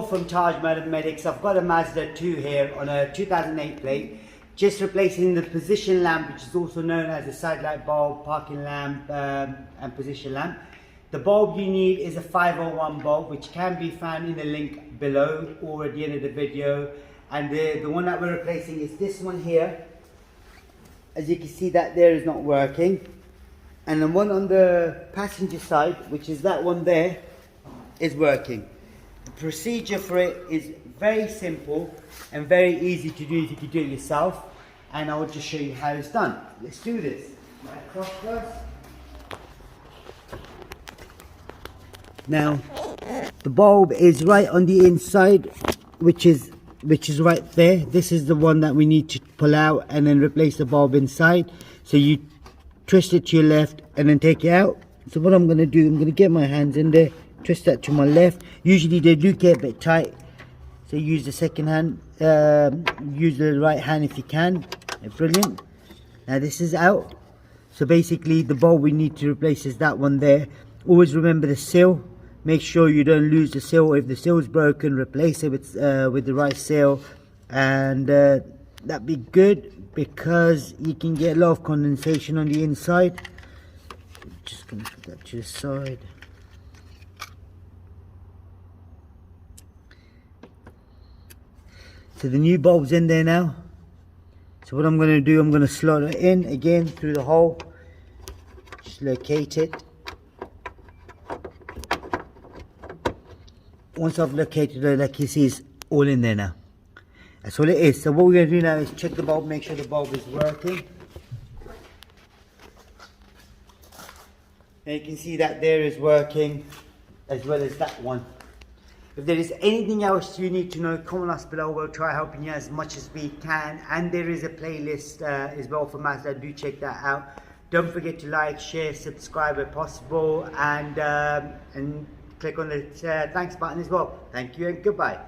from Tajmotormedics. I've got a Mazda 2 here on a 2008 plate. Just replacing the position lamp, which is also known as a side light bulb, parking lamp and position lamp. The bulb you need is a 501 bulb, which can be found in the link below or at the end of the video. And the one that we're replacing is this one here. As you can see, that there is not working. And the one on the passenger side, which is that one there, is working. The procedure for it is very simple and very easy to do if you can do it yourself. And I will just show you how it's done. Let's do this. Right across first. Now, the bulb is right on the inside, which is right there. This is the one that we need to pull out and then replace the bulb inside. So you twist it to your left and then take it out. So what I'm going to do, I'm going to get my hands in there, twist that to my left. Usually they do get a bit tight, so use the second hand, use the right hand if you can. Brilliant. Now this is out. So basically the bulb we need to replace is that one there. Always remember the seal. Make sure you don't lose the seal. If the seal is broken, replace it with the right seal, and that'd be good, because you can get a lot of condensation on the inside. Just gonna put that to the side. So the new bulb's in there now. So what I'm going to do, I'm going to slot it in again through the hole. Just locate it. Once I've located it, like you see, it's all in there now. That's all it is. So what we're going to do now is check the bulb, make sure the bulb is working. And you can see that there is working, as well as that one. If there is anything else you need to know, comment us below. We'll try helping you as much as we can. And there is a playlist as well for Mazda. Do check that out. Don't forget to like, share, subscribe if possible, and click on the thanks button as well. Thank you and goodbye.